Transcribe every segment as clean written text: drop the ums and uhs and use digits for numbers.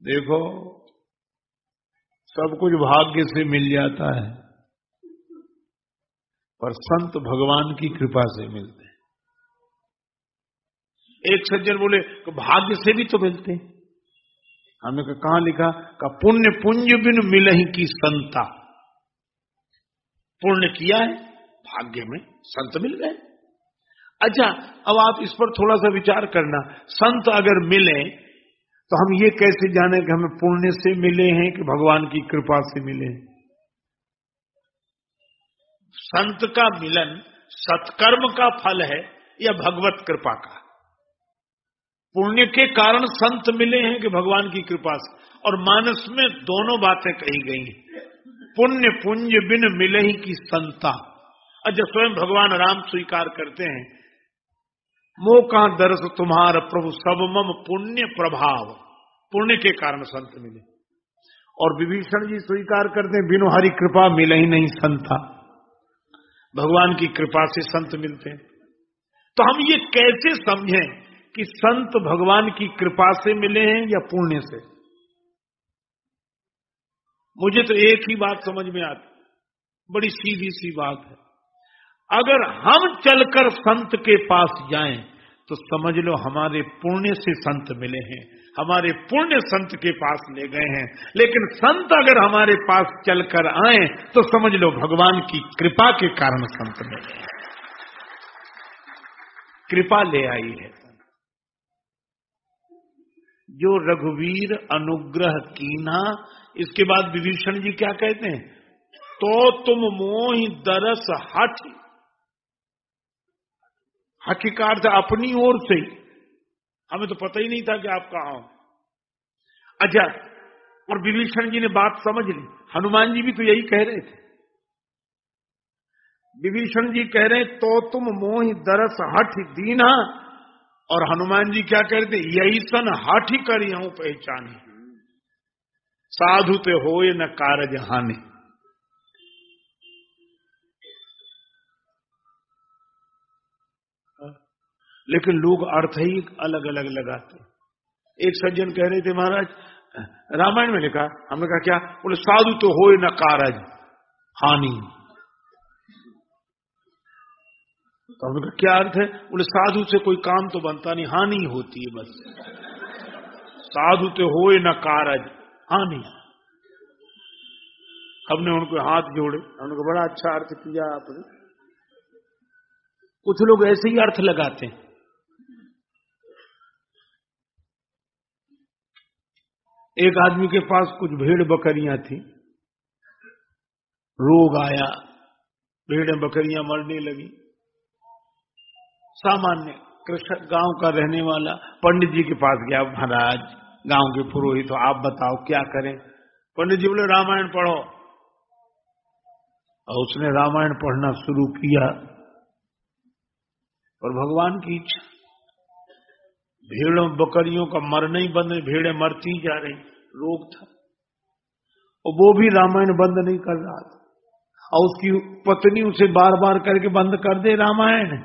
देखो, सब कुछ भाग्य से मिल जाता है, पर संत भगवान की कृपा से मिलते हैं। एक सज्जन बोले कि भाग्य से भी तो मिलते हैं। हमने कहा कहां लिखा? का पुण्य पुंज बिन मिलहि की संता। पुण्य किया है, भाग्य में संत मिल गए। अच्छा, अब आप इस पर थोड़ा सा विचार करना। संत अगर मिले तो हम ये कैसे जाने कि हमें पुण्य से मिले हैं कि भगवान की कृपा से मिले हैं? संत का मिलन सत्कर्म का फल है या भगवत कृपा का? पुण्य के कारण संत मिले हैं कि भगवान की कृपा से? और मानस में दोनों बातें कही गई हैं। पुण्य पुंज बिन मिलहि की संता। अच्छा, स्वयं भगवान राम स्वीकार करते हैं, मोह का दर्श तुम्हारा प्रभु सब मम पुण्य प्रभाव। पुण्य के कारण संत मिले। और विभीषण जी स्वीकार करते हैं, बिनु हरि कृपा मिले ही नहीं संता। भगवान की कृपा से संत मिलते हैं। तो हम ये कैसे समझें कि संत भगवान की कृपा से मिले हैं या पुण्य से? मुझे तो एक ही बात समझ में आती, बड़ी सीधी सी बात है। अगर हम चलकर संत के पास जाएं तो समझ लो हमारे पुण्य से संत मिले हैं, हमारे पुण्य संत के पास ले गए हैं। लेकिन संत अगर हमारे पास चलकर आए तो समझ लो भगवान की कृपा के कारण संत मिले हैं, कृपा ले आई है। जो रघुवीर अनुग्रह कीना। इसके बाद विभीषण जी क्या कहते हैं? तो तुम मोहि दरस हठ। हकीकत अपनी ओर से ही, हमें तो पता ही नहीं था कि आप कहां हो। अच्छा, और विभीषण जी ने बात समझ ली। हनुमान जी भी तो यही कह रहे थे। विभीषण जी कह रहे तो तुम मोहि दरस हठ दीना, और हनुमान जी क्या कहते? यही सन हाथी करी हूं पहचानी, साधु ते होए न कारज हानि। लेकिन लोग अर्थ ही अलग अलग लगाते। एक सज्जन कह रहे थे, महाराज रामायण में लिखा। हमने कहा क्या? बोले साधु तो होए न कारज हानि। तो हमने कहा क्या अर्थ है? बोले साधु से कोई काम तो बनता नहीं, हानि होती है बस। साधु तो होए न कारज हानि। हमने उनको हाथ जोड़े, हमने कहा बड़ा अच्छा अर्थ किया आपने। कुछ लोग ऐसे ही अर्थ लगाते हैं। एक आदमी के पास कुछ भेड़ बकरियां थी, रोग आया, भेड़ बकरियां मरने लगी। सामान्य कृषक गांव का रहने वाला पंडित जी के पास गया। महाराज, गांव के पुरोहित तो आप बताओ क्या करें? पंडित जी बोले रामायण पढ़ो। और उसने रामायण पढ़ना शुरू किया, और भगवान की इच्छा, भेड़ों बकरियों का मरना ही बंद नहीं, भेड़ें मरती जा रही, रोग था। और वो भी रामायण बंद नहीं कर रहा था, और उसकी पत्नी उसे बार बार करके बंद कर दे रामायण।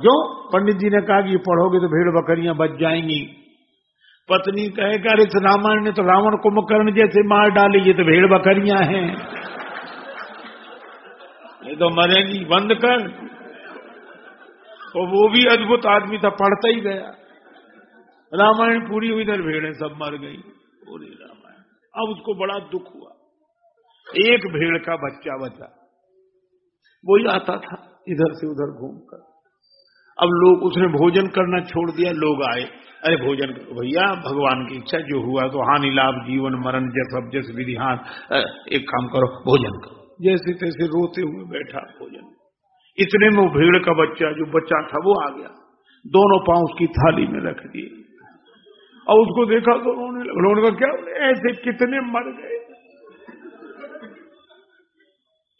जो पंडित जी ने कहा कि ये पढ़ोगे तो भेड़ बकरियां बच जाएंगी। पत्नी कहे कि अरे इस रामायण ने तो रावण कुंभकर्ण जैसे मार डाली, ये तो भेड़ बकरियां हैं, ये तो मरेंगी, बंद कर। और वो भी अद्भुत आदमी था, पढ़ता ही गया। रामायण पूरी हुई, इधर भेड़ें सब मर गई, पूरी रामायण। अब उसको बड़ा दुख हुआ। एक भेड़ का बच्चा बचा, वही आता था इधर से उधर घूमकर। अब लोग, उसने भोजन करना छोड़ दिया, लोग आए, अरे भोजन करो भैया, भगवान की इच्छा, जो हुआ तो हानि लाभ जीवन मरण जस अब जस विधिहान, एक काम करो भोजन करो। जैसे तैसे रोते हुए बैठा भोजन। इतने में वो भेड़ का बच्चा जो बच्चा था वो आ गया, दोनों पांव उसकी थाली में रख दिए, और उसको देखा तो रोने लगा। रोने का क्या, ऐसे कितने मर गए।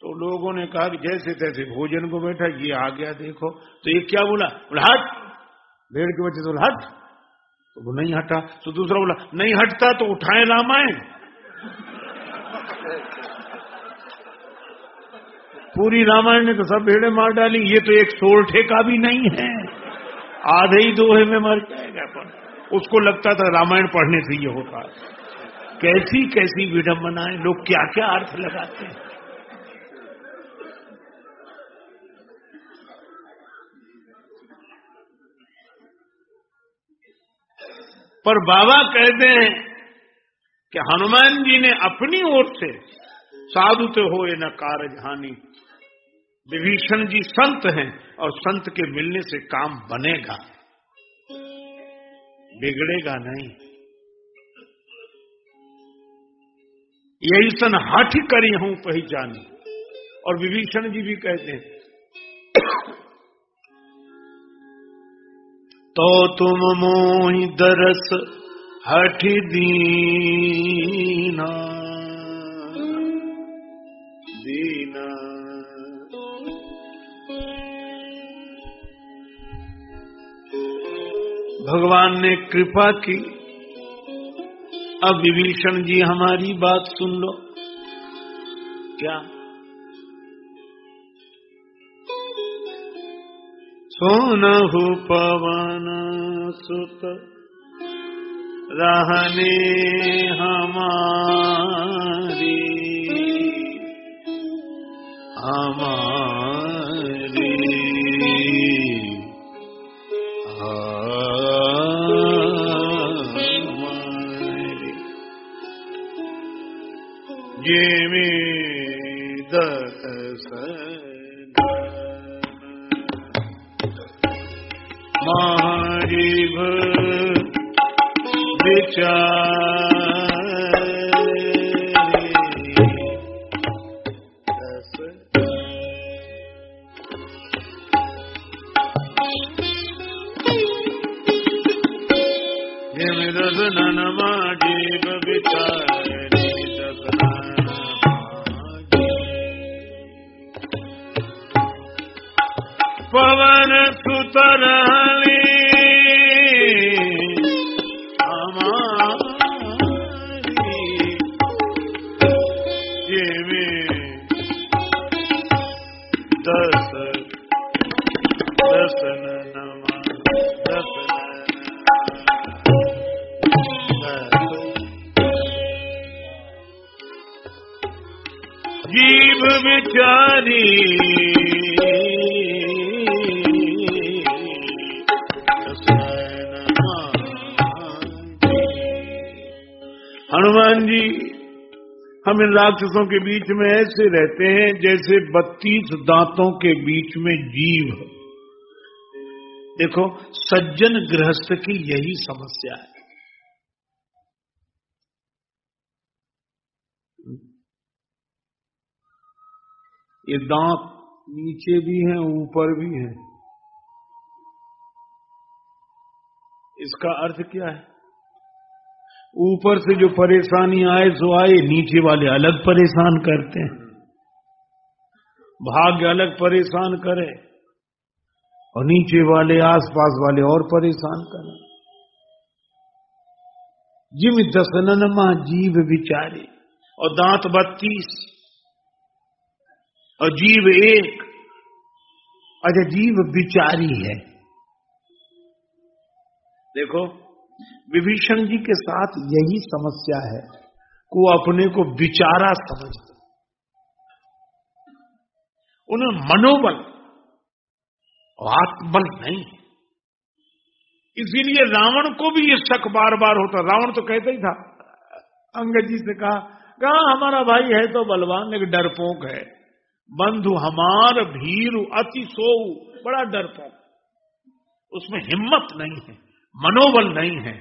तो लोगों ने कहा कि जैसे तैसे भोजन को बैठा, ये आ गया देखो। तो ये क्या बोला? बोला हट, भेड़ के बच्चे तो हट। तो वो नहीं हटा। तो दूसरा बोला नहीं हटता तो उठाए रामायण। पूरी रामायण ने तो सब भेड़े मार डाली, ये तो एक सोरठे का भी नहीं है, आधे ही दोहे में मर जाएगा। पर उसको लगता था रामायण पढ़ने से ये होता है। कैसी कैसी विडंबनाएं, लोग क्या क्या अर्थ लगाते हैं। पर बाबा कहते हैं कि हनुमान जी ने अपनी ओर से साधु तो होए न कारज हानि। विभीषण जी संत हैं और संत के मिलने से काम बनेगा, बिगड़ेगा नहीं। यही सन हठ करी हूं पहचानी। और विभीषण जी भी कहते हैं तो तुम मोहि दरस हठ दीना दीना। भगवान ने कृपा की। अब विभीषण जी हमारी बात सुन लो। क्या सुनहु पवन सुत रहने हमारी हमारी हमारी ये में दर्शन महाजीव पवन सुतर जीव बिचारी हनुमान जी हम इन राक्षसों के बीच में ऐसे रहते हैं जैसे 32 दांतों के बीच में जीव। देखो सज्जन गृहस्थ की यही समस्या है। ये दांत नीचे भी हैं ऊपर भी हैं। इसका अर्थ क्या है? ऊपर से जो परेशानी आए सो आए, नीचे वाले अलग परेशान करते हैं। भाग्य अलग परेशान करे और नीचे वाले आसपास वाले और परेशान करें। जिम दसननमा जीव विचारे, और दांत 32 और जीव 1। अच्छा जीव विचारी है। देखो विभीषण जी के साथ यही समस्या है को अपने को विचारा समझते। उन्हें मनोबल और आत्मबल नहीं। इसीलिए रावण को भी ये शक बार बार होता। रावण तो कहता ही था, अंगद जी से कहा हमारा भाई है तो बलवान लेकिन डरपोक है। बंधु हमार भीरु अति सोऊ, बड़ा डरपोक, उसमें हिम्मत नहीं है, मनोबल नहीं है।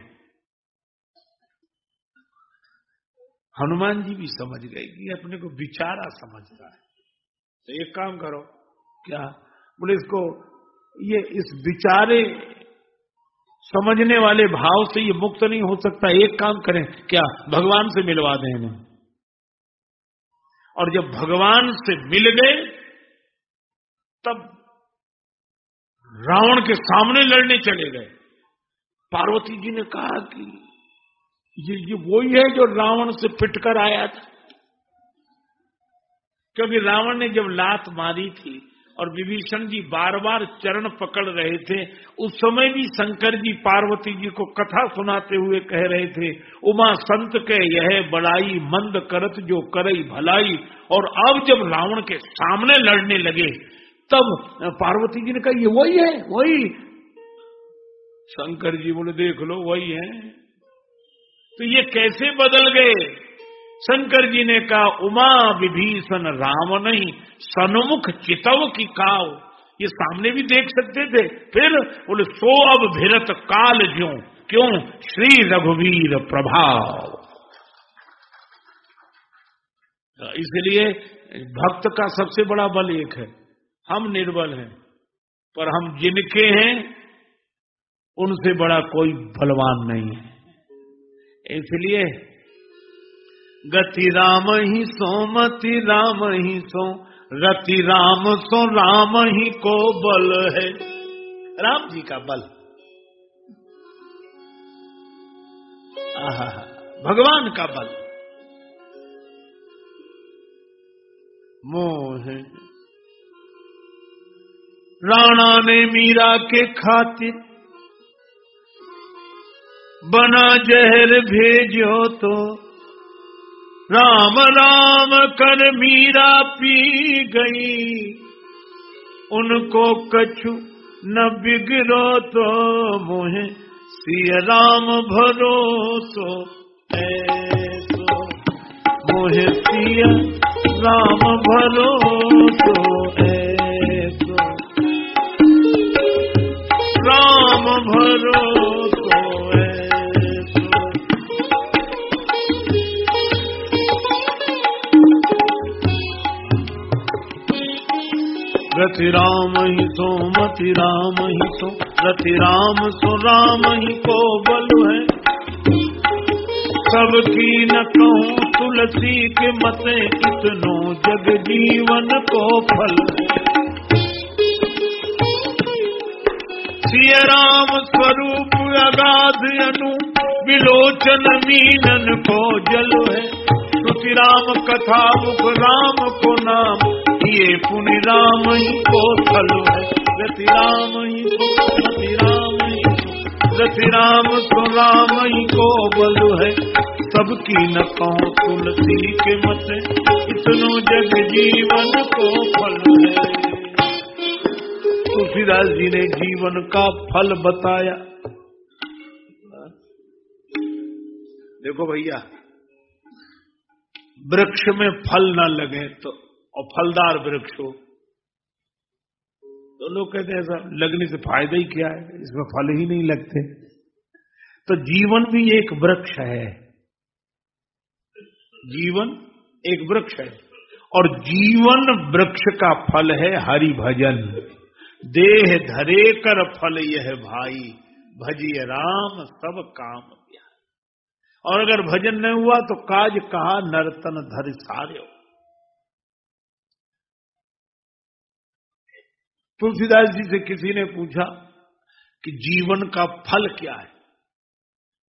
हनुमान जी भी समझ गए कि अपने को विचारा समझता है। तो एक काम करो, क्या बोले इसको, ये इस विचारे समझने वाले भाव से ये मुक्त नहीं हो सकता। एक काम करें, क्या भगवान से मिलवा दें इन्हें। और जब भगवान से मिल गए तब रावण के सामने लड़ने चले गए। पार्वती जी ने कहा कि ये वही है जो रावण से पिटकर आया था। क्योंकि रावण ने जब लात मारी थी और विभीषण जी बार बार चरण पकड़ रहे थे। उस समय भी शंकर जी पार्वती जी को कथा सुनाते हुए कह रहे थे, उमा संत के यह बड़ाई मंद करत जो करई भलाई। और अब जब रावण के सामने लड़ने लगे तब पार्वती जी ने कहा, ये वही है, वही। शंकर जी बोले, देख लो वही है। तो ये कैसे बदल गए? शंकर जी ने कहा, उमा विभीषण राम नहीं सन्मुख चितव की काव। ये सामने भी देख सकते थे। फिर बोले, सो अब भिरत काल ज्यों, क्यों श्री रघुवीर प्रभाव। इसलिए भक्त का सबसे बड़ा बल एक है, हम निर्बल हैं, पर हम जिनके हैं उनसे बड़ा कोई बलवान नहीं है। इसलिए गति राम ही सो मति राम ही सो, रति राम सो राम ही को बल है। राम जी का बल, आहा, भगवान का बल। मोह राणा ने मीरा के खातिर बना जहर भेजो तो, राम राम कर मीरा पी गई, उनको कछु न बिगड़ो तो, मोहे सिय राम भरोसो ऐसो, मोहे सिय राम भरोसो ऐसो, राम भरोसो रति राम ही सो मति राम ही सो, रति राम सो राम ही को बल है। सबकी न कहूँ तुलसी के मते, इतनो जग जीवन को फल है। सिय राम स्वरूप अगाध अनु, विलोचन मीनन को जल है। तुलसी राम कथा मुख राम को नाम, ये पुनि राम ही को थल है। रति राम ही सो रति राम ही सो, रति राम सो राम ही को बल है। सबकी न कहूँ तुलसी के मत, इतनो जग जीवन को फल है। तुलसीदास जी ने जीवन का फल बताया। देखो भैया, वृक्ष में फल न लगे तो, और फलदार वृक्ष हो तो लोग कहते हैं ऐसा लगने से फायदा ही क्या है, इसमें फल ही नहीं लगते। तो जीवन भी एक वृक्ष है, जीवन एक वृक्ष है, और जीवन वृक्ष का फल है हरि भजन। देह धरे कर फल यह भाई, भजिए राम सब काम दिया। और अगर भजन नहीं हुआ तो काज कहा नर्तन धर सार्यो। तुलसीदास जी से किसी ने पूछा कि जीवन का फल क्या है?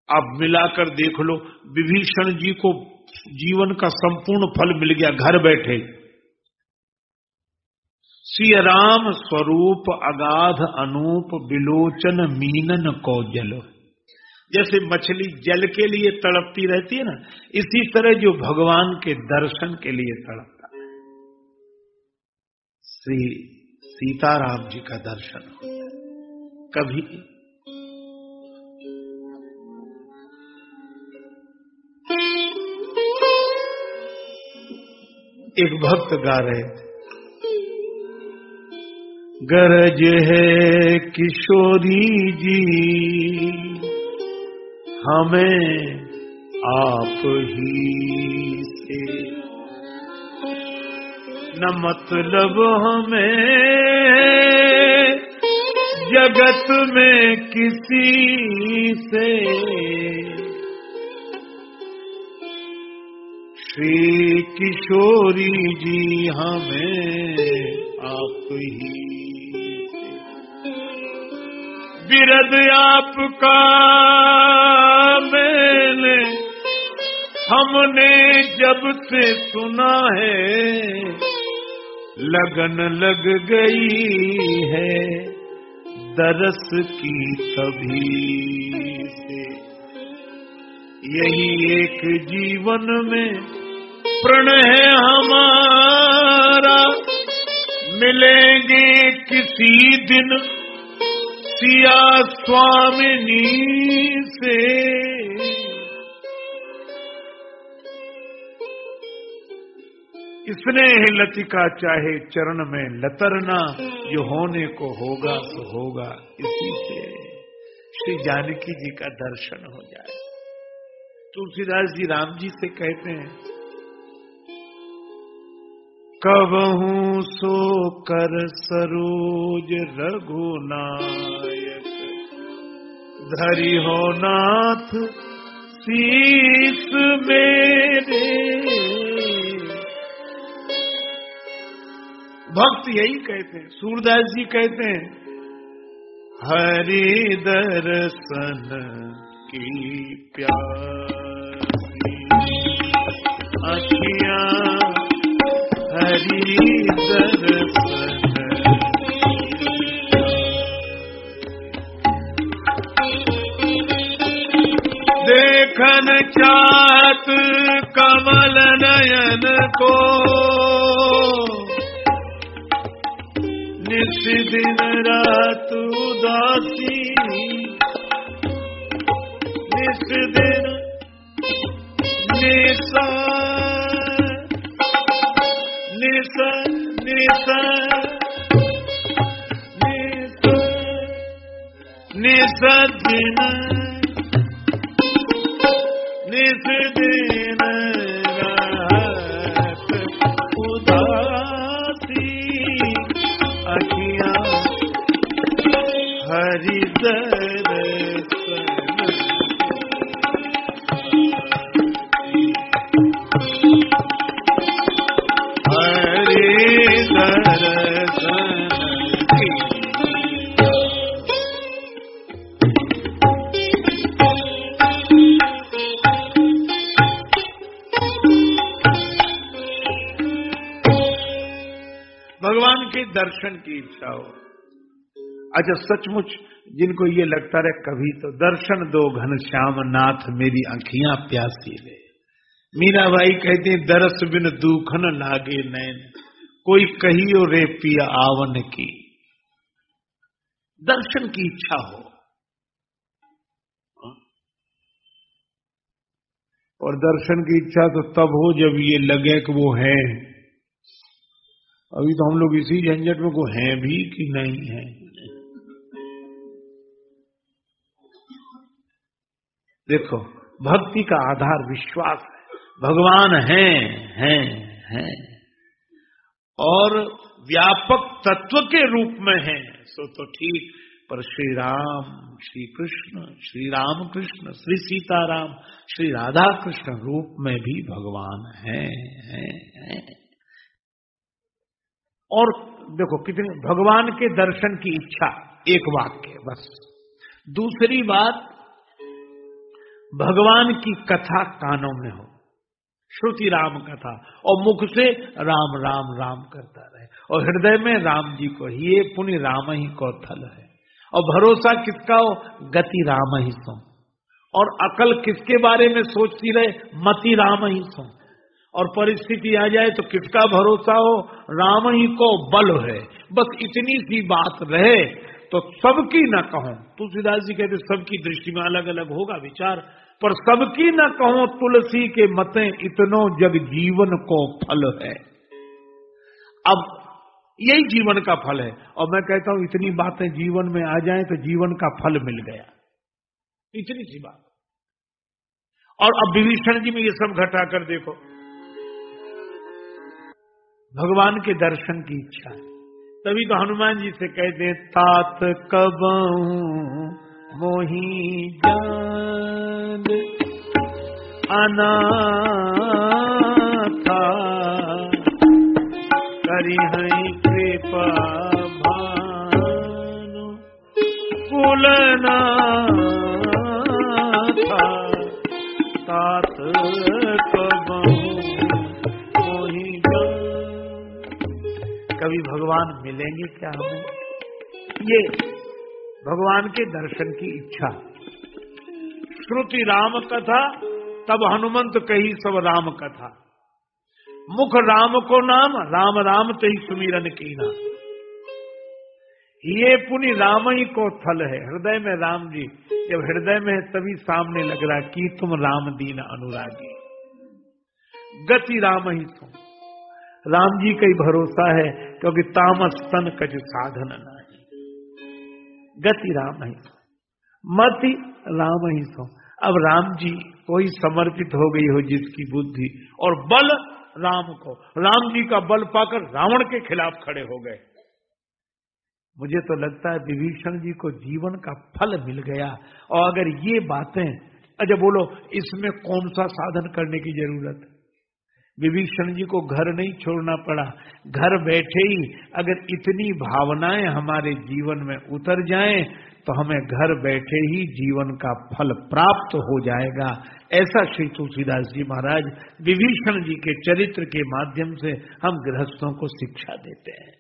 आप मिलाकर देख लो, विभीषण जी को जीवन का संपूर्ण फल मिल गया घर बैठे। सिय राम स्वरूप अगाध अनूप, विलोचन मीनन को जलो। जैसे मछली जल के लिए तड़पती रहती है ना, इसी तरह जो भगवान के दर्शन के लिए तड़पता है। श्री सीताराम जी का दर्शन हो कभी। एक भक्त गा रहे थे, गरज है किशोरी जी हमें आप ही से, न मतलब हमें जगत में किसी से, श्री किशोरी जी हमें आप ही से। बिरद आपका मैंने हमने जब से सुना है, लगन लग गई है दरस की तभी से। यही एक जीवन में प्रण है हमारा, मिलेंगे किसी दिन सिया स्वामिनी से। स्नेह लतिका चाहे चरण में लतरना, जो होने को होगा तो होगा इसी से। श्री जानकी जी का दर्शन हो जाए। तुलसीदास जी राम जी से कहते हैं, कबहू सो कर सरोज रघुनायक, धरि हो नाथ शीस मेरे। भक्त यही कहते हैं, सूरदास जी कहते हैं, हरि दर्शन की प्यासी अखियां, हरि दर्शन देखन चाहत कमल नयन को, निस दिन रात उदासी, निस दिन निसा निसा निसा निसा दिन निस दिन रात उदासी अखियां, हरि दर्शन हरि दर्शन। भगवान के दर्शन की इच्छा हो। अच्छा, सचमुच जिनको ये लगता रहे कभी तो दर्शन दो घनश्याम नाथ, मेरी आँखियां प्यासी ले। मीराबाई कहती, दरस बिन दुखन लागे नैन, कोई कहियो रे पिया आवन की। दर्शन की इच्छा हो, और दर्शन की इच्छा तो तब हो जब ये लगे कि वो है। अभी तो हम लोग इसी झंझट में को हैं भी कि नहीं है। देखो, भक्ति का आधार विश्वास है, भगवान हैं और व्यापक तत्व के रूप में हैं, सो तो ठीक। पर श्री राम, श्री कृष्ण, श्री राम कृष्ण, श्री सीताराम, श्री राधा कृष्ण रूप में भी भगवान हैं। और देखो कितने भगवान के दर्शन की इच्छा, एक वाक्य बस। दूसरी बात, भगवान की कथा कानों में हो, श्रुति राम कथा, और मुख से राम राम राम करता रहे, और हृदय में राम जी को, ये पुण्य राम ही को थल है। और भरोसा किसका हो, गति राम ही सो। और अकल किसके बारे में सोचती रहे, मति राम ही सो। और परिस्थिति आ जाए तो किसका भरोसा हो, राम ही को बल है। बस इतनी सी बात रहे तो सबकी न कहो। तुलसीदास जी कहते सबकी दृष्टि में अलग अलग होगा विचार, पर सबकी न कहो तुलसी के मते, इतनो जग जीवन को फल है। अब यही जीवन का फल है। और मैं कहता हूं इतनी बातें जीवन में आ जाएं तो जीवन का फल मिल गया, इतनी सी बात। और अब विभीषण जी में ये सब घटा कर देखो, भगवान के दर्शन की इच्छा है। तभी तो हनुमान जी से कहते, तात कबहू मोही जान अनाथा, करिहई कृपा भानु कुलनाथा, तात कबहू मोही जान। भगवान मिलेंगे क्या हमें, ये भगवान के दर्शन की इच्छा। श्रुति राम कथा तब हनुमंत कही सब राम कथा, मुख राम को नाम राम राम ते ही सुमिरन कीना, ये पुनि राम ही को थल है। हृदय में राम जी जब हृदय में है तभी सामने लग रहा कि तुम राम दीन अनुरागी, गति राम ही तुम। राम जी का ही भरोसा है, क्योंकि तामस तन कज साधन नहीं, गति राम ही तुम, मति राम ही तुम। अब राम जी कोई समर्पित हो गई हो जिसकी बुद्धि, और बल राम को, राम जी का बल पाकर रावण के खिलाफ खड़े हो गए। मुझे तो लगता है विभीषण जी को जीवन का फल मिल गया। और अगर ये बातें, अच्छा बोलो इसमें कौन सा साधन करने की जरूरत है? विभीषण जी को घर नहीं छोड़ना पड़ा, घर बैठे ही अगर इतनी भावनाएं हमारे जीवन में उतर जाएं तो हमें घर बैठे ही जीवन का फल प्राप्त हो जाएगा। ऐसा श्री तुलसीदास जी महाराज विभीषण जी के चरित्र के माध्यम से हम गृहस्थों को शिक्षा देते हैं।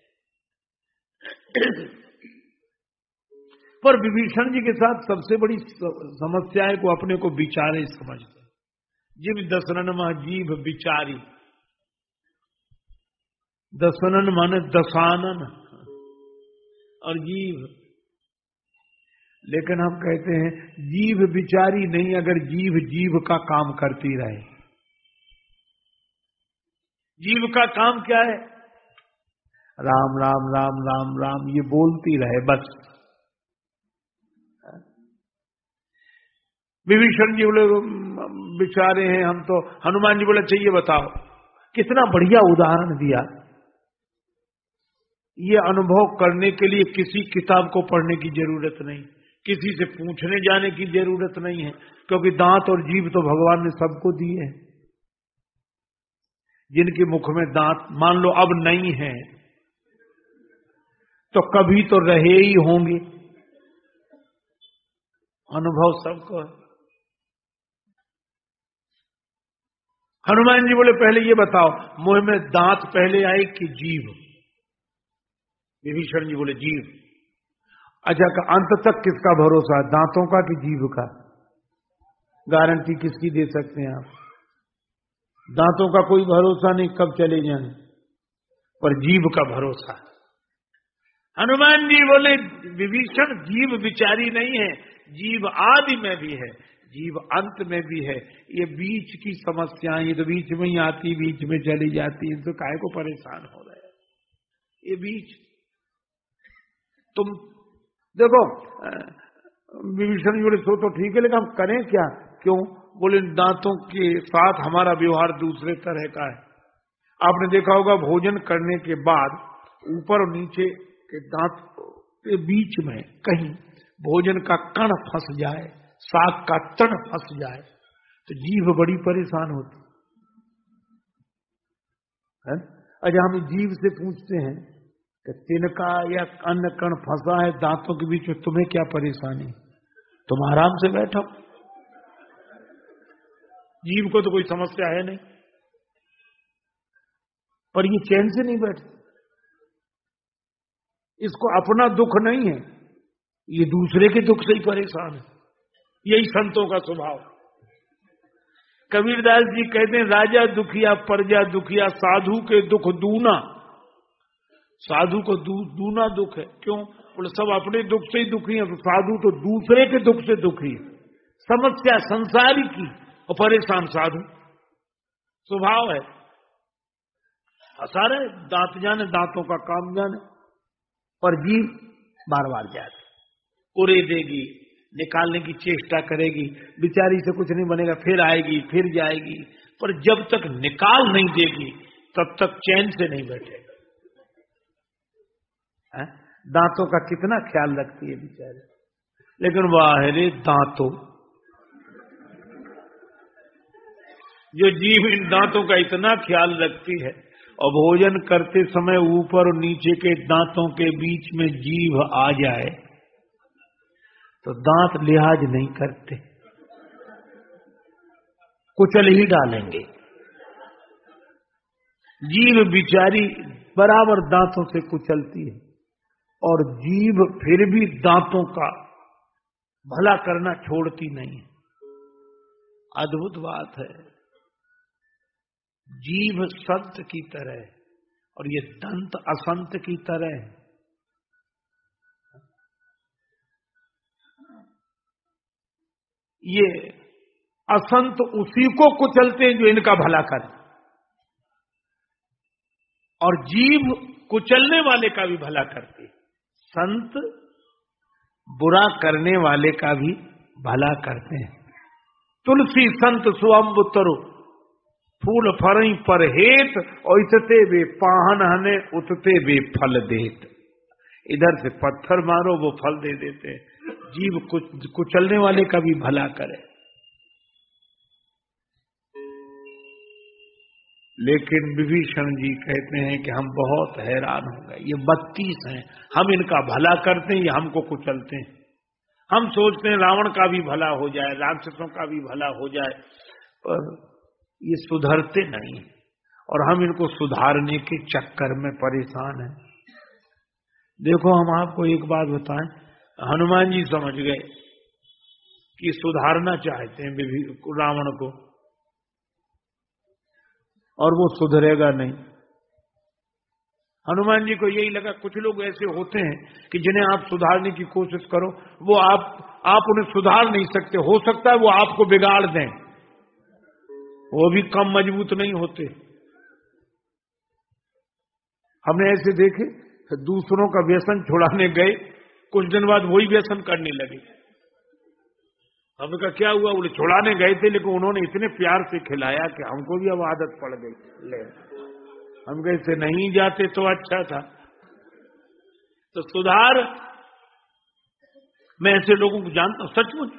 पर विभीषण जी के साथ सबसे बड़ी समस्या है को अपने को विचारे समझते, जीव दसनन मह जीभ विचारी, दसनन माने दसानन और जीव, लेकिन हम कहते हैं जीभ विचारी नहीं, अगर जीभ जीभ का काम करती रहे। जीभ का काम क्या है? राम राम राम राम राम ये बोलती रहे बस। विभीषण जी बोले बेचारे हैं हम तो, हनुमान जी बोले चाहिए बताओ। कितना बढ़िया उदाहरण दिया। ये अनुभव करने के लिए किसी किताब को पढ़ने की जरूरत नहीं, किसी से पूछने जाने की जरूरत नहीं है, क्योंकि दांत और जीभ तो भगवान ने सबको दिए हैं। जिनके मुख में दांत मान लो अब नहीं है तो कभी तो रहे ही होंगे, अनुभव सबको है। हनुमान जी बोले पहले ये बताओ मुंह में दांत पहले आए कि जीभ? विभीषण जी बोले जीभ। अच्छा का अंत तक किसका भरोसा, दांतों का कि जीभ का? गारंटी किसकी दे सकते हैं आप? दांतों का कोई भरोसा नहीं कब चले जाए, पर जीभ का भरोसा। हनुमान जी बोले विभीषण जीभ विचारी नहीं है, जीभ आदि में भी है, जीव अंत में भी है। ये बीच की समस्याएं, ये तो बीच में ही आती बीच में चली जाती, इनसे काहे को परेशान हो रहे हैं? ये बीच तुम देखो विभीषण बोले सो तो ठीक है, लेकिन हम करें क्या? क्यों? बोले दांतों के साथ हमारा व्यवहार दूसरे तरह का है। आपने देखा होगा भोजन करने के बाद ऊपर और नीचे के दांत के बीच में कहीं भोजन का कण फंस जाए, साग का तन फंस जाए तो जीभ बड़ी परेशान होती है। अच्छा हम जीभ से पूछते हैं कि तिनका या अन्न कण फंसा है दांतों के बीच में, तुम्हें क्या परेशानी? तुम आराम से बैठो, जीभ को तो कोई समस्या है नहीं, पर ये चैन से नहीं बैठती। इसको अपना दुख नहीं है, ये दूसरे के दुख से ही परेशान है। यही संतों का स्वभाव। कबीरदास जी कहते हैं राजा दुखिया प्रजा दुखिया, साधु के दुख दूना। साधु को दूना दुख है। क्यों? बोले सब अपने दुख से ही दुखी है, तो साधु तो दूसरे के दुख से दुखी है। समस्या संसारी की और परेशान साधु, स्वभाव है। सारे दांत जाने, दांतों का काम जाने, पर जीव बार बार जाती, उड़े देगी, निकालने की चेष्टा करेगी, बेचारी से कुछ नहीं बनेगा, फिर आएगी फिर जाएगी, पर जब तक निकाल नहीं देगी तब तक चैन से नहीं बैठेगा। दांतों का कितना ख्याल रखती है बेचारी, लेकिन वाह रे दांतों, जो जीव इन दांतों का इतना ख्याल रखती है, और भोजन करते समय ऊपर और नीचे के दांतों के बीच में जीभ आ जाए तो दांत लिहाज नहीं करते, कुचल ही डालेंगे। जीभ बिचारी बराबर दांतों से कुचलती है, और जीभ फिर भी दांतों का भला करना छोड़ती नहीं है। अद्भुत बात है। जीभ संत की तरह और ये दंत असंत की तरह है। ये असंत उसी को कुचलते हैं जो इनका भला करे, और जीभ कुचलने वाले का भी भला करती है। संत बुरा करने वाले का भी भला करते हैं। तुलसी संत सुअंब तरु फूल फरई पर हेत, और इतते वे पाहन हने उतते वे फल देत। इधर से पत्थर मारो वो फल दे देते। जीव कुचलने वाले का भी भला करे। लेकिन विभीषण जी कहते हैं कि हम बहुत हैरान हो गए, ये 32 हैं, हम इनका भला करते हैं, ये हमको कुचलते हैं। हम सोचते हैं रावण का भी भला हो जाए, राक्षसों का भी भला हो जाए, पर ये सुधरते नहीं, और हम इनको सुधारने के चक्कर में परेशान हैं। देखो, हम आपको एक बात बताएं, हनुमान जी समझ गए कि सुधारना चाहते हैं रावण को, और वो सुधरेगा नहीं। हनुमान जी को यही लगा कुछ लोग ऐसे होते हैं कि जिन्हें आप सुधारने की कोशिश करो, वो आप उन्हें सुधार नहीं सकते। हो सकता है वो आपको बिगाड़ दें, वो भी कम मजबूत नहीं होते। हमने ऐसे देखे, दूसरों का व्यसन छुड़ाने गए, कुछ दिन बाद वही व्यसन करने लगे। हमने कहा क्या हुआ? बोले छुड़ाने गए थे, लेकिन उन्होंने इतने प्यार से खिलाया कि हमको भी अब आदत पड़ गई। ले हम कहे से नहीं जाते तो अच्छा था। तो सुधार, मैं ऐसे लोगों को जानता हूं सचमुच,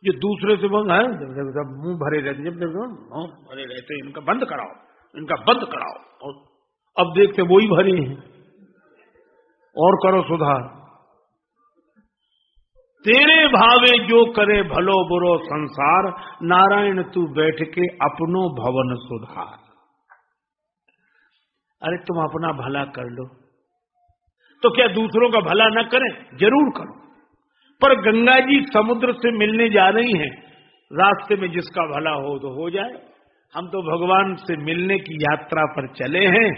जो दूसरे से बोल मुंह भरे रहते, जब भरे रहते, इनका बंद कराओ, इनका बंद कराओ, और अब देखते वही भरे हैं, और करो सुधार। तेरे भावे जो करे भलो बुरो संसार, नारायण तू बैठ के अपनो भवन सुधार। अरे तुम अपना भला कर लो तो क्या दूसरों का भला न करें? जरूर करो। पर गंगा जी समुद्र से मिलने जा रही हैं, रास्ते में जिसका भला हो तो हो जाए। हम तो भगवान से मिलने की यात्रा पर चले हैं,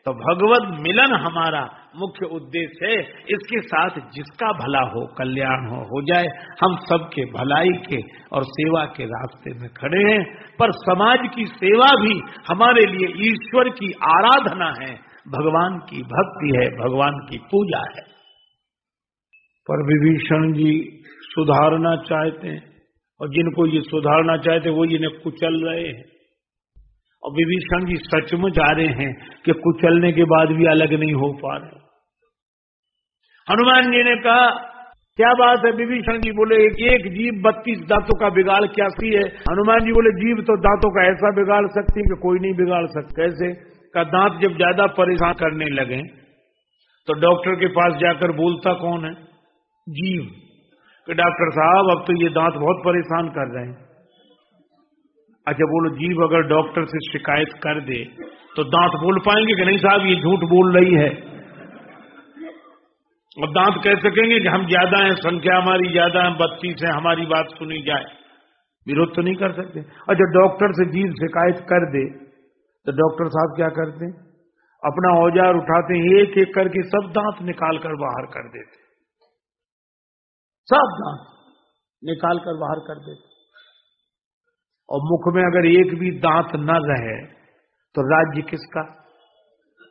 तो भगवत मिलन हमारा मुख्य उद्देश्य है। इसके साथ जिसका भला हो, कल्याण हो जाए। हम सबके भलाई के और सेवा के रास्ते में खड़े हैं, पर समाज की सेवा भी हमारे लिए ईश्वर की आराधना है, भगवान की भक्ति है, भगवान की पूजा है। पर विभीषण जी सुधारना चाहते हैं, और जिनको ये सुधारना चाहते वो इन्हें कुचल रहे हैं। और विभीषण जी सचमुच आ रहे हैं कि कुचलने के बाद भी अलग नहीं हो पा रहे। हनुमान जी ने कहा क्या बात है? विभीषण जी बोले एक जीभ 32 दांतों का बिगाड़ क्या सी है? हनुमान जी बोले जीभ तो दांतों का ऐसा बिगाड़ सकती है कि कोई नहीं बिगाड़ सकता। कैसे? का दांत जब ज्यादा परेशान करने लगे तो डॉक्टर के पास जाकर बोलता कौन है? जीभ। कि डॉक्टर साहब अब तो ये दांत बहुत परेशान कर रहे हैं। अच्छा बोलो, जीभ अगर डॉक्टर से शिकायत कर दे तो दांत बोल पाएंगे कि नहीं साहब ये झूठ बोल रही है? और दांत कह सकेंगे कि हम ज्यादा हैं, संख्या हमारी ज्यादा है, 32 है, हमारी बात सुनी जाए? विरोध तो नहीं कर सकते। अच्छा डॉक्टर से जीभ शिकायत कर दे तो डॉक्टर साहब क्या करते हैं? अपना औजार उठाते हैं, एक एक करके सब दांत निकाल कर बाहर कर देते, सब दांत निकाल कर बाहर कर देते। और मुख में अगर एक भी दांत न रहे तो राज्य किसका?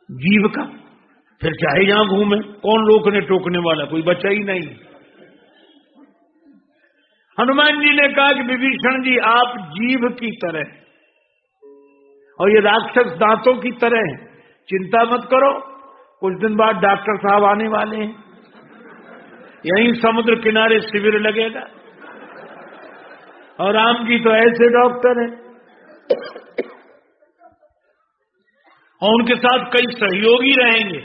जीव का। फिर चाहे यहां घूमे, कौन रोकने टोकने वाला? कोई बचा ही नहीं। हनुमान जी ने कहा कि विभीषण जी आप जीभ की तरह और ये राक्षस दांतों की तरह हैं, चिंता मत करो, कुछ दिन बाद डॉक्टर साहब आने वाले हैं, यहीं समुद्र किनारे शिविर लगेगा। और राम जी तो ऐसे डॉक्टर हैं, और उनके साथ कई सहयोगी रहेंगे।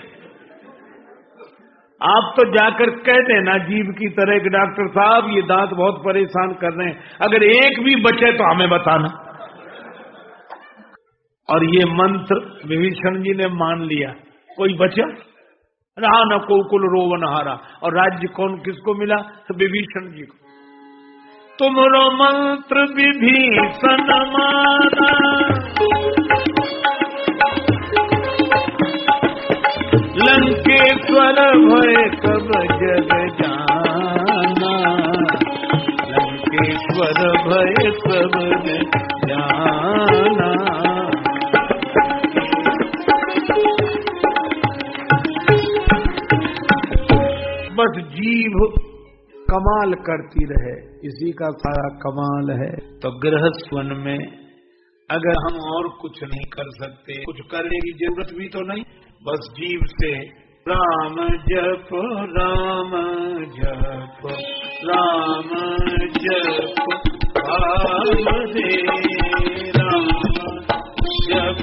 आप तो जाकर कह देना जीभ की तरह कि डॉक्टर साहब ये दांत बहुत परेशान कर रहे हैं, अगर एक भी बचे तो हमें बताना। और ये मंत्र विभीषण जी ने मान लिया कोई बचा रहा न को कुल रोवन हारा। और राज्य कौन किसको मिला? तो विभीषण जी को। तुमरो मंत्र विभीषण माना, लंकेश्वर भय कब जग जाना, लंकेश्वर भय कब जाना। बस जीभ कमाल करती रहे, इसी का सारा कमाल है। तो गृहस्थ वन में अगर हम और कुछ नहीं कर सकते, कुछ करने की जरूरत भी तो नहीं, बस जीभ से राम जप राम जप राम जप राम दे राम जप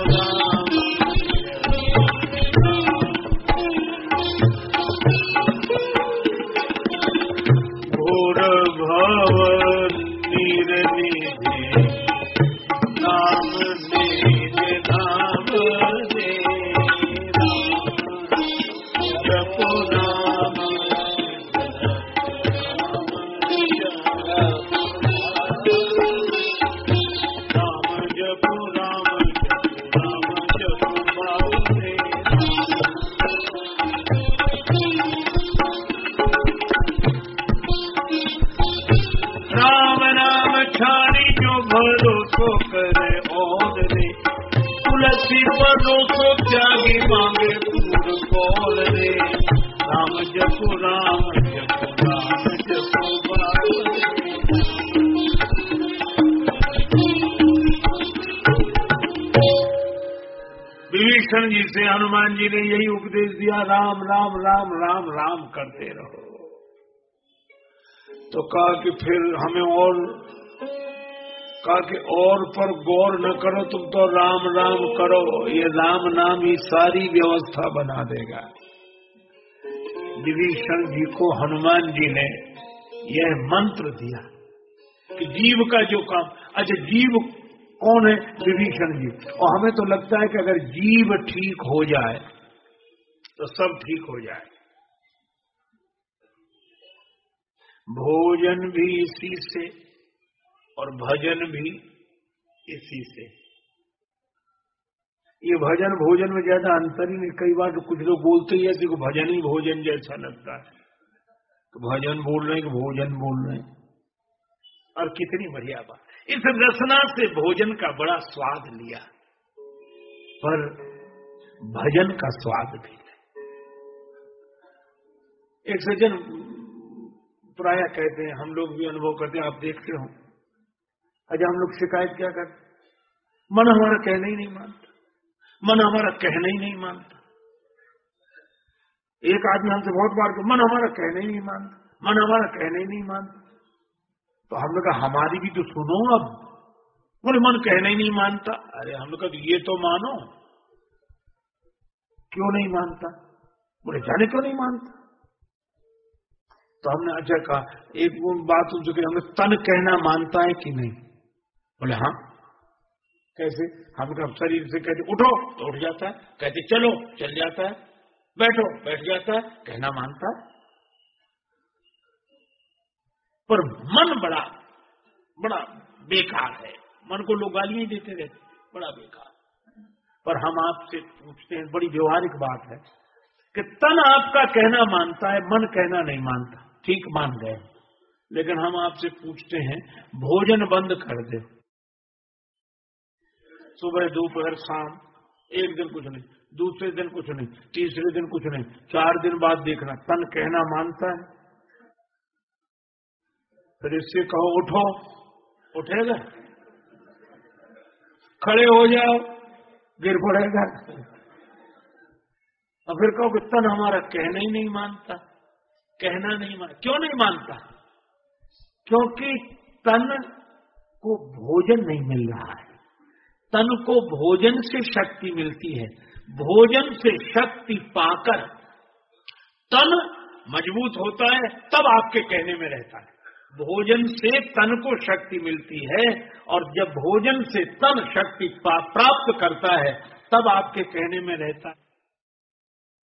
राम घोर भव निर्निधि नाम निज नाम दे राम जप राम जप राम जप राम दे राम नाम छाड़ी जो भरोसो करे और रे, तुलसी भरोसो त्यागी मांगे पूर कौल रे। राम जप राम जप राम जप विभीषण जी से हनुमान जी ने यही उपदेश दिया, राम राम राम राम राम करते रहो। तो कहा कि फिर हमें और, कहा कि और पर गौर न करो, तुम तो राम राम करो, ये राम नाम ही सारी व्यवस्था बना देगा। विभीषण जी को हनुमान जी ने यह मंत्र दिया कि जीव का जो काम, अच्छा जीव कौन है? विभीषण जी। और हमें तो लगता है कि अगर जीव ठीक हो जाए तो सब ठीक हो जाए। भोजन भी इसी से और भजन भी इसी से। ये भजन भोजन में ज्यादा अंतर ही नहीं। कई बार तो कुछ लोग बोलते ही ऐसे को भजन ही भोजन जैसा लगता है, तो भजन बोल रहे हैं कि भोजन बोल रहे हैं। और कितनी बढ़िया बात, इस रचना से भोजन का बड़ा स्वाद लिया, पर भजन का स्वाद भी है। एक सज्जन प्राय कहते हैं, हम लोग भी अनुभव करते हैं, आप देखते हो, अच्छा हम लोग शिकायत क्या करते, मन हमारा कहना ही नहीं मानता, मन हमारा कहना ही नहीं मानता। एक आदमी हमसे बहुत बार मन हमारा कहना ही नहीं मानता, मन हमारा कहना ही नहीं मानता। तो हम लोग कहा हमारी भी तो सुनो अब। बोले मन कहना ही नहीं मानता। अरे हम लोग कहा ये तो मानो। क्यों नहीं मानता? बोले जाने क्यों नहीं मानता। तो हमने अच्छा कहा, एक बात उनसे कही, हमें तन कहना मानता है कि नहीं? बोले हाँ। कैसे? हम शरीर से कहते उठो तो उठ जाता है, कहते चलो चल जाता है, बैठो बैठ जाता है, कहना मानता है। पर मन बड़ा बड़ा बेकार है, मन को लोग गालियां देते रहते, बड़ा बेकार। पर हम आपसे पूछते हैं, बड़ी व्यवहारिक बात है कि तन आपका कहना मानता है, मन कहना नहीं मानता। ठीक मान गए, लेकिन हम आपसे पूछते हैं, भोजन बंद कर दे, सुबह दोपहर शाम, एक दिन कुछ नहीं, दूसरे दिन कुछ नहीं, तीसरे दिन कुछ नहीं, 4 दिन बाद देखना तन कहना मानता है। फिर इससे कहो उठो, उठेगा? खड़े हो जाओ, गिर पड़ेगा। और फिर कहो कि तन हमारा कहना ही नहीं मानता, कहना नहीं मानता। क्यों नहीं मानता? क्योंकि तन को भोजन नहीं मिल रहा है। तन को भोजन से शक्ति मिलती है, भोजन से शक्ति पाकर तन मजबूत होता है, तब आपके कहने में रहता है। भोजन से तन को शक्ति मिलती है, और जब भोजन से तन शक्ति प्राप्त करता है, तब आपके कहने में रहता है।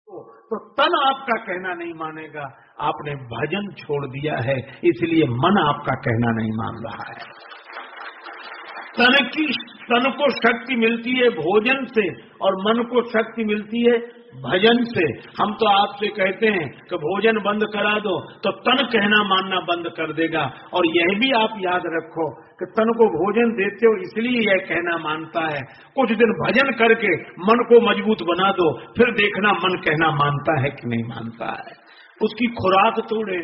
तो तन आपका कहना नहीं मानेगा। आपने भजन छोड़ दिया है, इसलिए मन आपका कहना नहीं मान रहा है। तन को शक्ति मिलती है भोजन से और मन को शक्ति मिलती है भजन से। हम तो आपसे कहते हैं कि भोजन बंद करा दो तो तन कहना मानना बंद कर देगा। और यह भी आप याद रखो कि तन को भोजन देते हो इसलिए यह कहना मानता है। कुछ दिन भजन करके मन को मजबूत बना दो, फिर देखना मन कहना मानता है कि नहीं मानता है। उसकी खुराक तोड़े,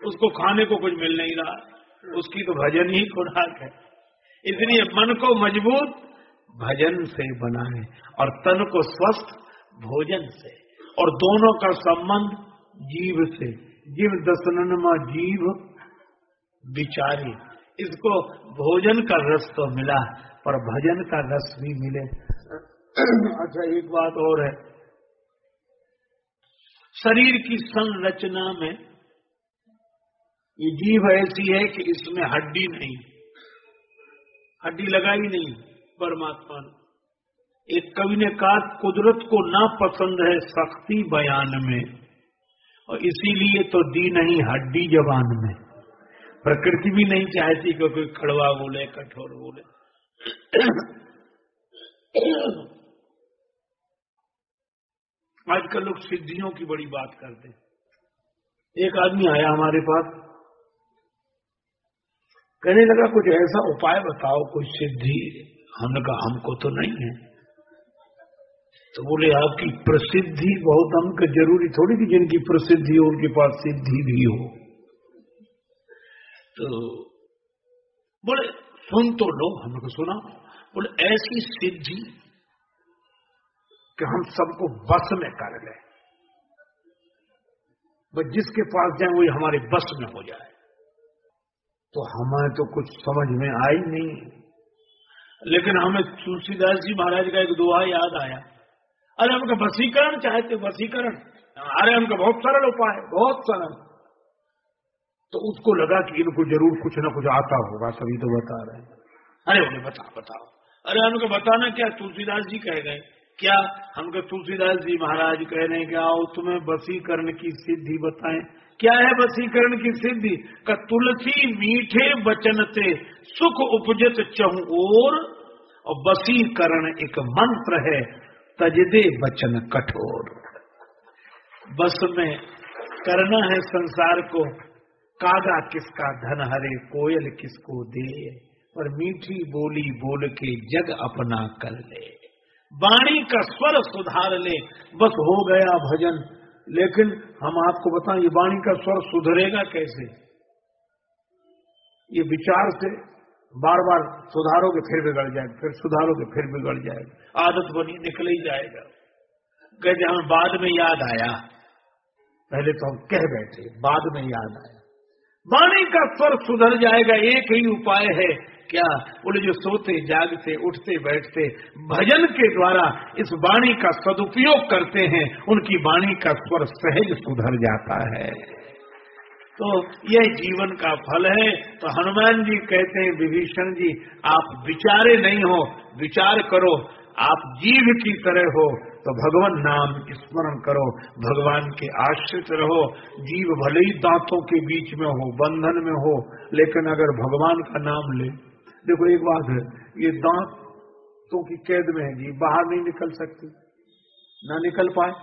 उसको खाने को कुछ मिल नहीं रहा, उसकी तो भजन ही खुराक है। इसलिए मन को मजबूत भजन से बनाए और तन को स्वस्थ भोजन से। और दोनों का संबंध जीव से। जीव दसननमा जीव विचारी। इसको भोजन का रस तो मिला पर भजन का रस भी मिले। अच्छा, एक बात और है, शरीर की संरचना में ये जीव ऐसी है कि इसमें हड्डी नहीं, हड्डी लगाई नहीं परमात्मा ने। एक कवि ने कहा कुदरत को ना पसंद है सख्ती बयान में, और इसीलिए तो दी नहीं हड्डी जबान में। प्रकृति भी नहीं चाहती कि कोई कड़वा बोले कठोर बोले। आजकल लोग सिद्धियों की बड़ी बात करते हैं। एक आदमी आया हमारे पास, कहने लगा कुछ ऐसा उपाय बताओ, कोई सिद्धि। हमने कहा हमको तो नहीं है। तो बोले आपकी प्रसिद्धि बहुत, हमको जरूरी थोड़ी कि जिनकी प्रसिद्धि हो उनके पास सिद्धि भी हो। तो बोले सुन तो लो। हमने को सुना। बोले ऐसी सिद्धि कि हम सबको बस में कर ले, बस जिसके पास जाए वही हमारे बस में हो जाए। तो हमें तो कुछ समझ में आई नहीं, लेकिन हमें तुलसीदास जी महाराज का एक दुआ याद आया। अरे हमका वशीकरण चाहते, वशीकरण। अरे हमका बहुत सरल उपाय, बहुत सरल। तो उसको लगा कि इनको जरूर कुछ ना कुछ आता होगा, सभी तो बता रहे हैं। अरे उन्हें बताओ। अरे हमको बताना क्या, तुलसीदास जी कह गए क्या? हमको तुलसीदास जी महाराज कह रहे हैं कि आओ तुम्हें वशीकरण की सिद्धि बताएं। क्या है वशीकरण की सिद्धि? का तुलसी मीठे वचन से सुख उपजत चहु और वशीकरण एक मंत्र है, तजदे वचन कठोर। बस में करना है संसार को, कागा किसका धन हरे कोयल किसको दे, पर मीठी बोली बोल के जग अपना कर ले। वाणी का स्वर सुधार ले, बस हो गया भजन। लेकिन हम आपको बताएं ये वाणी का स्वर सुधरेगा कैसे? ये विचार से बार बार सुधारोगे फिर बिगड़ जाएगा, फिर सुधारोगे फिर बिगड़ जाएगा, आदत बनी निकल ही जाएगा। कहते हमें बाद में याद आया, पहले तो हम कह बैठे, बाद में याद आया। वाणी का स्वर सुधर जाएगा। एक ही उपाय है, क्या? बोले जो सोते जागते उठते बैठते भजन के द्वारा इस वाणी का सदुपयोग करते हैं, उनकी वाणी का स्वर सहज सुधर जाता है। तो यह जीवन का फल है। तो हनुमान जी कहते हैं विभीषण जी आप विचारे नहीं हो, विचार करो। आप जीव की तरह हो तो भगवान नाम स्मरण करो, भगवान के आश्रित रहो। जीव भले ही दांतों के बीच में हो, बंधन में हो, लेकिन अगर भगवान का नाम ले। देखो एक बात है, ये दांतों की कैद में है जी, बाहर नहीं निकल सकती, ना निकल पाए।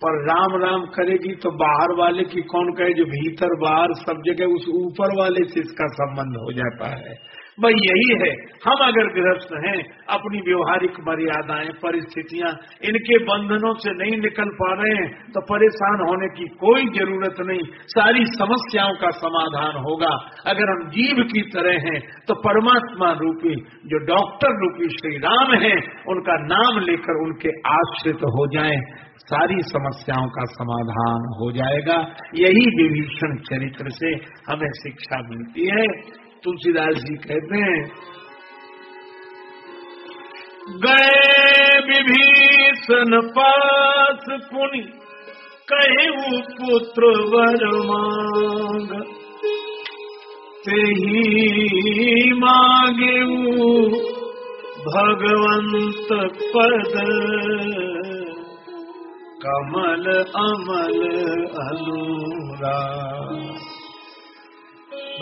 पर राम राम करेगी तो बाहर वाले की कौन कहे, जो भीतर बाहर सब जगह उस ऊपर वाले से इसका संबंध हो जाता है। भाई यही है, हम अगर गृहस्थ हैं, अपनी व्यवहारिक मर्यादाएं परिस्थितियां इनके बंधनों से नहीं निकल पा रहे हैं तो परेशान होने की कोई जरूरत नहीं, सारी समस्याओं का समाधान होगा। अगर हम जीव की तरह हैं तो परमात्मा रूपी जो डॉक्टर रूपी श्री राम हैं, उनका नाम लेकर उनके आश्रित हो जाएं, सारी समस्याओं का समाधान हो जाएगा। यही विभीषण चरित्र से हमें शिक्षा मिलती है। तुलसीदास जी कहते हैं गए विभीषण पास पुनि कहु पुत्र वर मांग, तेहि मांगेऊ भगवंत पद। कमल अमल अनुराग।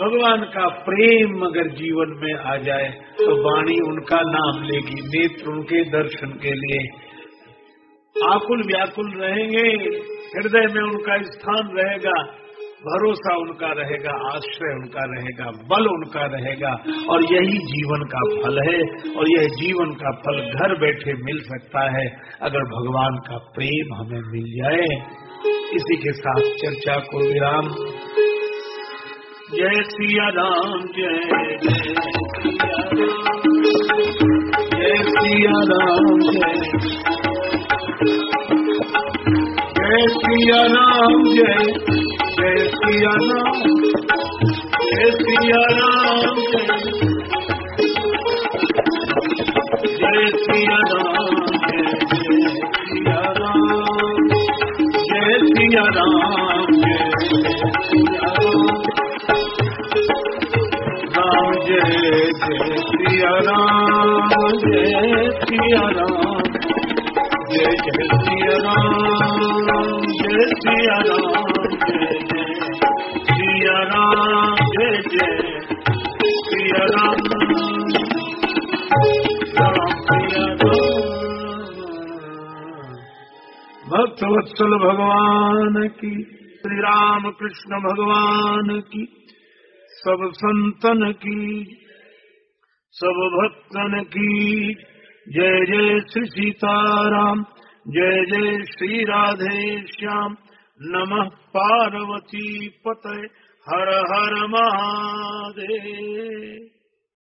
भगवान का प्रेम अगर जीवन में आ जाए तो वाणी उनका नाम लेगी, नेत्र उनके दर्शन के लिए आकुल व्याकुल रहेंगे, हृदय में उनका स्थान रहेगा, भरोसा उनका रहेगा, आश्रय उनका रहेगा, बल उनका रहेगा। और यही जीवन का फल है, और यह जीवन का फल घर बैठे मिल सकता है अगर भगवान का प्रेम हमें मिल जाए। इसी के साथ चर्चा को विराम। जय सिया राम, जय जय सिया राम, जय सिया राम, जय सिया राम, जय सिया राम, जय सिया राम, जय सिया राम, जय सिया राम, जय सिया राम, जय सिया राम, जय सिया राम, सिया राम, जय सिया राम, राम सिया राम। भक्तवत्सल भगवान की, श्री राम कृष्ण भगवान की, सब संतन की, सब भक्तन की जय। जय श्री सीताराम, जय जय श्री राधे श्याम। नमः पार्वती पतये, हर हर महादेव।